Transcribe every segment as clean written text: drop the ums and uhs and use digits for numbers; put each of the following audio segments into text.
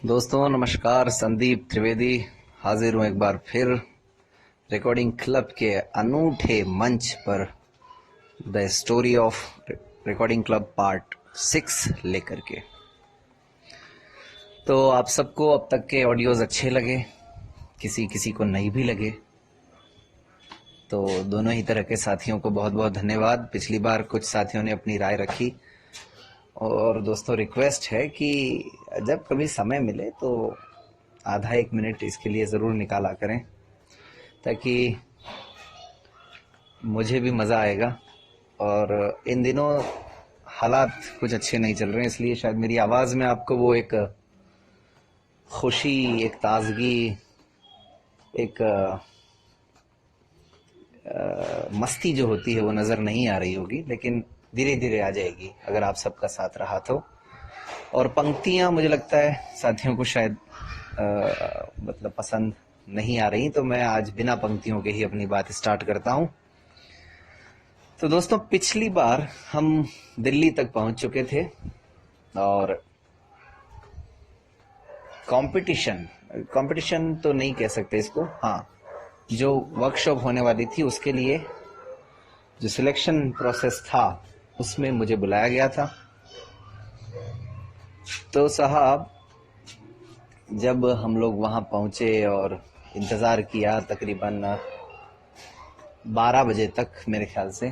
दोस्तों नमस्कार। संदीप त्रिवेदी हाजिर हूँ एक बार फिर रिकॉर्डिंग क्लब के अनूठे मंच पर the story of recording club part 6 लेकर के। तो आप सबको अब तक के ऑडियोज अच्छे लगे, किसी किसी को नहीं भी लगे, तो दोनों ही तरह के साथियों को बहुत बहुत धन्यवाद। पिछली बार कुछ साथियों ने अपनी राय रखी और दोस्तों रिक्वेस्ट है कि जब कभी समय मिले तो आधा एक मिनट इसके लिए ज़रूर निकाला करें, ताकि मुझे भी मज़ा आएगा। और इन दिनों हालात कुछ अच्छे नहीं चल रहे हैं, इसलिए शायद मेरी आवाज़ में आपको वो एक खुशी, एक ताजगी, एक मस्ती जो होती है वो नज़र नहीं आ रही होगी, लेकिन धीरे धीरे आ जाएगी अगर आप सबका साथ रहा तो। और पंक्तियाँ मुझे लगता है साथियों को शायद मतलब पसंद नहीं आ रही, तो मैं आज बिना पंक्तियों के ही अपनी बात स्टार्ट करता हूँ। तो दोस्तों पिछली बार हम दिल्ली तक पहुंच चुके थे और कंपटीशन कंपटीशन तो नहीं कह सकते इसको, हाँ, जो वर्कशॉप होने वाली थी उसके लिए जो सिलेक्शन प्रोसेस था उसमें मुझे बुलाया गया था। तो साहब जब हम लोग वहां पहुंचे और इंतज़ार किया तकरीबन 12 बजे तक मेरे ख्याल से,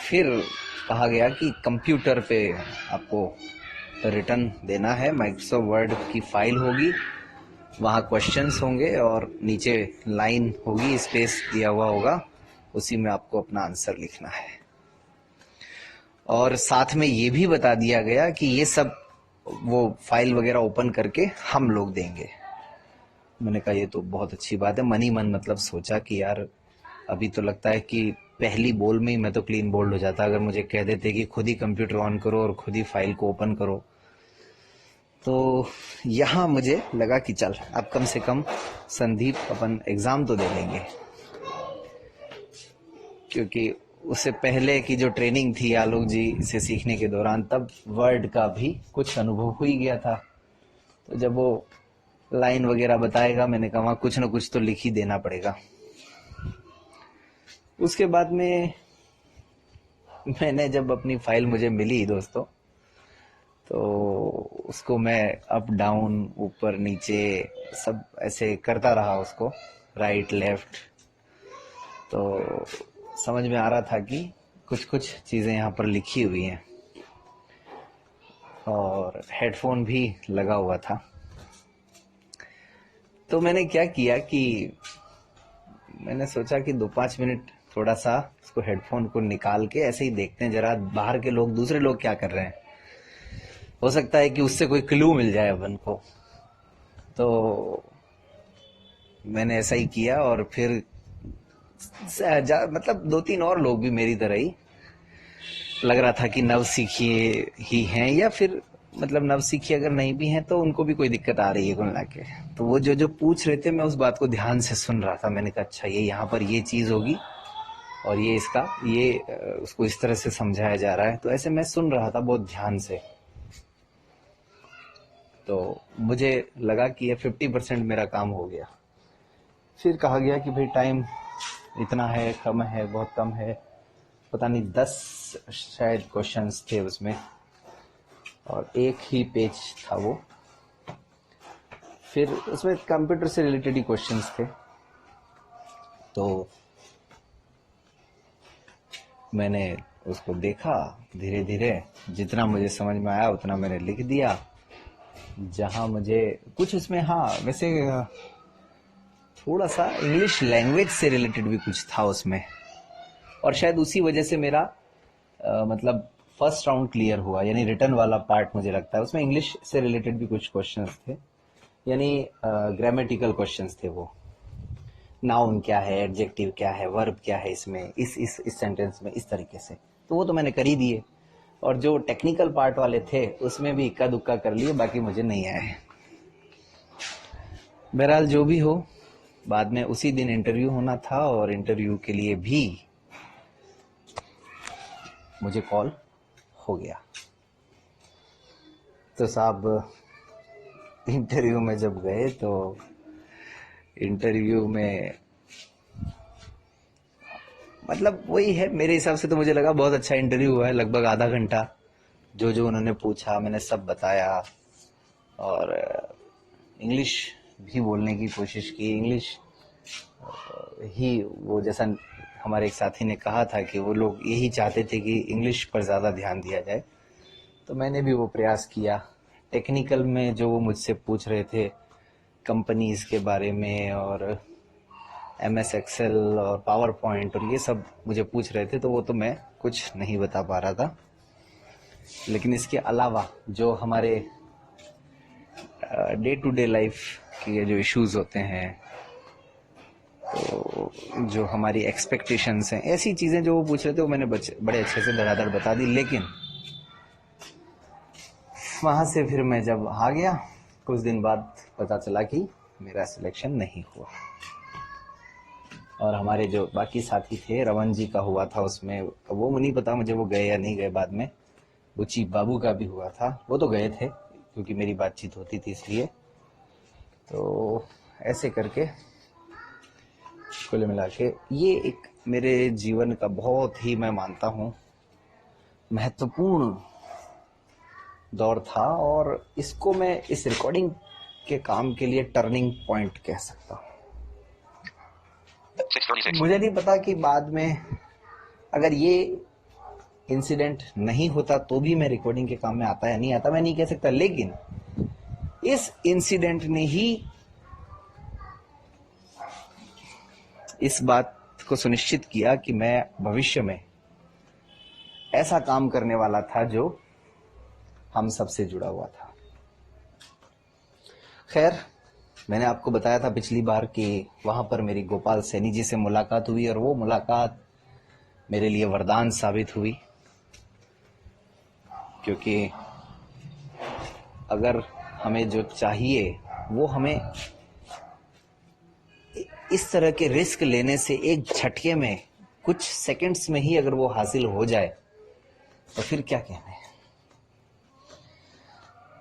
फिर कहा गया कि कंप्यूटर पे आपको रिटर्न देना है, माइक्रोसॉफ्ट वर्ड की फाइल होगी, वहाँ क्वेश्चंस होंगे और नीचे लाइन होगी, स्पेस दिया हुआ होगा, उसी में आपको अपना आंसर लिखना है। और साथ में ये भी बता दिया गया कि ये सब वो फाइल वगैरह ओपन करके हम लोग देंगे। मैंने कहा ये तो बहुत अच्छी बात है, मन ही मन मतलब सोचा कि यार अभी तो लगता है कि पहली बोल में ही मैं तो क्लीन बोल्ड हो जाता अगर मुझे कह देते कि खुद ही कंप्यूटर ऑन करो और खुद ही फाइल को ओपन करो। तो यहाँ मुझे लगा कि चल अब कम से कम संदीप अपन एग्ज़ाम तो दे लेंगे, क्योंकि उससे पहले की जो ट्रेनिंग थी आलोक जी से सीखने के दौरान, तब वर्ड का भी कुछ अनुभव हो ही गया था। तो जब वो लाइन वगैरह बताएगा, मैंने कहा वहाँ कुछ ना कुछ तो लिख ही देना पड़ेगा। उसके बाद में मैंने जब अपनी फाइल मुझे मिली दोस्तों, तो उसको मैं अप डाउन ऊपर नीचे सब ऐसे करता रहा, उसको राइट लेफ्ट। तो समझ में आ रहा था कि कुछ कुछ चीज़ें यहाँ पर लिखी हुई हैं और हेडफोन भी लगा हुआ था। तो मैंने क्या किया कि मैंने सोचा कि 2-5 मिनट थोड़ा सा उसको हेडफोन को निकाल के ऐसे ही देखते हैं जरा बाहर के लोग, दूसरे लोग क्या कर रहे हैं, हो सकता है कि उससे कोई क्लू मिल जाए अपन को। तो मैंने ऐसा ही किया और फिर मतलब 2-3 और लोग भी मेरी तरह ही लग रहा था कि नवसिखिए ही हैं, या फिर मतलब नवसिखिए अगर नहीं भी हैं तो उनको भी कोई दिक्कत आ रही है कुल मिला के। तो वो जो जो पूछ रहे थे मैं उस बात को ध्यान से सुन रहा था। मैंने कहा अच्छा ये यहाँ पर ये चीज़ होगी और ये इसका ये उसको इस तरह से समझाया जा रहा है। तो ऐसे मैं सुन रहा था बहुत ध्यान से। तो मुझे लगा कि ये 50% मेरा काम हो गया। फिर कहा गया कि भाई टाइम इतना है, कम है, बहुत कम है, पता नहीं 10 शायद क्वेश्चंस थे उसमें और एक ही पेज था वो। फिर उसमें कंप्यूटर से रिलेटेड ही क्वेश्चंस थे। तो मैंने उसको देखा, धीरे धीरे जितना मुझे समझ में आया उतना मैंने लिख दिया। जहां मुझे कुछ उसमें, हाँ वैसे थोड़ा सा इंग्लिश लैंग्वेज से रिलेटेड भी कुछ था उसमें, और शायद उसी वजह से मेरा मतलब फर्स्ट राउंड क्लियर हुआ, यानी रिटर्न वाला पार्ट मुझे लगता है उसमें इंग्लिश से रिलेटेड भी कुछ क्वेश्चंस थे, यानी ग्रामेटिकल क्वेश्चंस थे वो। नाउन क्या है, एडजेक्टिव क्या है, वर्ब क्या है इसमें, इस सेंटेंस में, इस तरीके से। तो वो तो मैंने कर ही दिए, और जो टेक्निकल पार्ट वाले थे उसमें भी इक्का दुक्का कर लिए, बाकी मुझे नहीं आए। बहरहाल जो भी हो, बाद में उसी दिन इंटरव्यू होना था और इंटरव्यू के लिए भी मुझे कॉल हो गया। तो साहब इंटरव्यू में जब गए तो इंटरव्यू में मतलब वही है, मेरे हिसाब से तो मुझे लगा बहुत अच्छा इंटरव्यू हुआ है। लगभग आधा घंटा जो जो उन्होंने पूछा मैंने सब बताया, और इंग्लिश भी बोलने की कोशिश की। इंग्लिश ही वो, जैसा हमारे एक साथी ने कहा था कि वो लोग यही चाहते थे कि इंग्लिश पर ज़्यादा ध्यान दिया जाए, तो मैंने भी वो प्रयास किया। टेक्निकल में जो वो मुझसे पूछ रहे थे कंपनीज के बारे में और MS एक्सेल और पावर पॉइंट और ये सब मुझे पूछ रहे थे, तो वो तो मैं कुछ नहीं बता पा रहा था। लेकिन इसके अलावा जो हमारे डे टू डे लाइफ के जो इश्यूज होते हैं, तो जो हमारी एक्सपेक्टेशंस हैं, ऐसी चीज़ें जो वो पूछ रहे थे वो मैंने बड़े अच्छे से धड़ाधड़ बता दी। लेकिन वहाँ से फिर मैं जब आ गया, कुछ दिन बाद पता चला कि मेरा सिलेक्शन नहीं हुआ। और हमारे जो बाकी साथी थे, रवन जी का हुआ था उसमें, वो नहीं पता मुझे वो गए या नहीं गए। बाद में बुची बाबू का भी हुआ था, वो तो गए थे क्योंकि मेरी बातचीत होती थी इसलिए। तो ऐसे करके कुल मिला के ये एक मेरे जीवन का बहुत ही, मैं मानता हूँ, महत्वपूर्ण दौर था। और इसको मैं इस रिकॉर्डिंग के काम के लिए टर्निंग पॉइंट कह सकता हूँ। मुझे नहीं पता कि बाद में अगर ये इंसिडेंट नहीं होता तो भी मैं रिकॉर्डिंग के काम में आता या नहीं आता, मैं नहीं कह सकता। लेकिन इस इंसिडेंट ने ही इस बात को सुनिश्चित किया कि मैं भविष्य में ऐसा काम करने वाला था जो हम सबसे जुड़ा हुआ था। खैर, मैंने आपको बताया था पिछली बार कि वहां पर मेरी गोपाल सैनी जी से मुलाकात हुई, और वो मुलाकात मेरे लिए वरदान साबित हुई। क्योंकि अगर हमें जो चाहिए वो हमें इस तरह के रिस्क लेने से एक झटके में, कुछ सेकंड्स में ही अगर वो हासिल हो जाए तो फिर क्या कहने।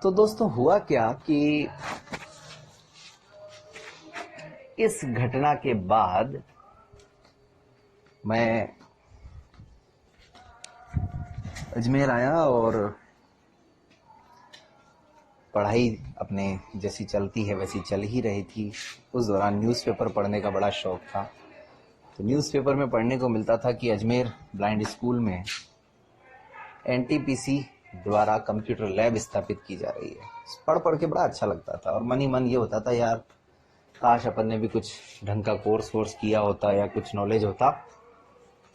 तो दोस्तों, हुआ क्या कि इस घटना के बाद मैं अजमेर आया और पढ़ाई अपने जैसी चलती है वैसी चल ही रही थी। उस दौरान न्यूज़पेपर पढ़ने का बड़ा शौक था। तो न्यूज़पेपर में पढ़ने को मिलता था कि अजमेर ब्लाइंड स्कूल में NTPC द्वारा कंप्यूटर लैब स्थापित की जा रही है। पढ़ पढ़ के बड़ा अच्छा लगता था, और मन ही मन ये होता था, यार काश अपन ने भी कुछ ढंग का कोर्स किया होता या कुछ नॉलेज होता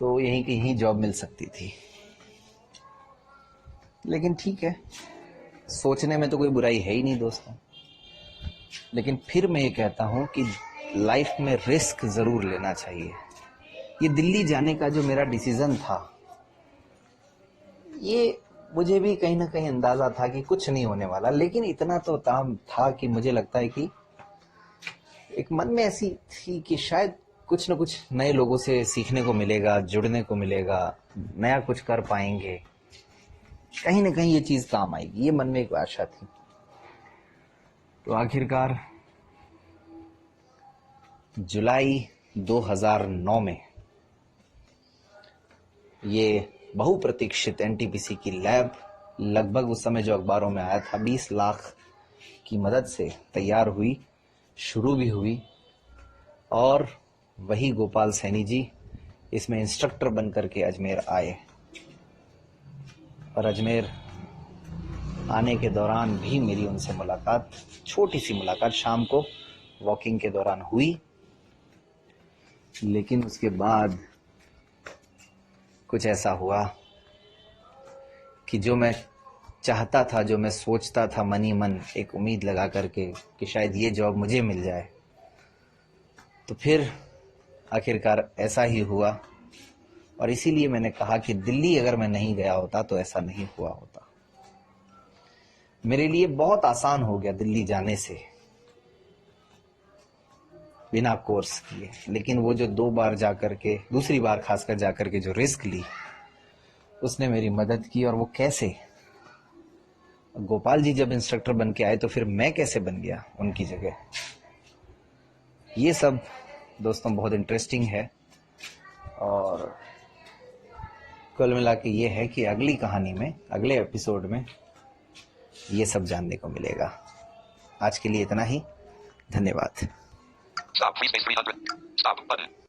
तो यहीं कहीं जॉब मिल सकती थी। लेकिन ठीक है, सोचने में तो कोई बुराई है ही नहीं दोस्तों। लेकिन फिर मैं ये कहता हूं कि लाइफ में रिस्क जरूर लेना चाहिए। ये दिल्ली जाने का जो मेरा डिसीजन था, ये मुझे भी कहीं ना कहीं अंदाजा था कि कुछ नहीं होने वाला। लेकिन इतना तो था कि मुझे लगता है कि एक मन में ऐसी थी कि शायद कुछ न कुछ नए लोगों से सीखने को मिलेगा, जुड़ने को मिलेगा, नया कुछ कर पाएंगे, कहीं ना कहीं ये चीज काम आएगी, ये मन में एक आशा थी। तो आखिरकार जुलाई 2009 में ये बहुप्रतीक्षित NTPC की लैब, लगभग उस समय जो अखबारों में आया था 20 लाख की मदद से तैयार हुई, शुरू भी हुई। और वही गोपाल सैनी जी इसमें इंस्ट्रक्टर बनकर के अजमेर आए। और अजमेर आने के दौरान भी मेरी उनसे मुलाकात, छोटी सी मुलाकात शाम को वॉकिंग के दौरान हुई। लेकिन उसके बाद कुछ ऐसा हुआ कि जो मैं चाहता था, जो मैं सोचता था मन ही मन, एक उम्मीद लगा करके कि शायद ये जॉब मुझे मिल जाए, तो फिर आखिरकार ऐसा ही हुआ। और इसीलिए मैंने कहा कि दिल्ली अगर मैं नहीं गया होता तो ऐसा नहीं हुआ होता। मेरे लिए बहुत आसान हो गया दिल्ली जाने से बिना कोर्स किए। लेकिन वो जो 2 बार जाकर के, दूसरी बार खासकर जाकर के जो रिस्क ली, उसने मेरी मदद की। और वो कैसे, गोपाल जी जब इंस्ट्रक्टर बन के आए तो फिर मैं कैसे बन गया उनकी जगह। ये सब दोस्तों बहुत इंटरेस्टिंग है, और कुल मिला के ये है कि अगली कहानी में, अगले एपिसोड में ये सब जानने को मिलेगा। आज के लिए इतना ही, धन्यवाद। Stop, 300. Stop button.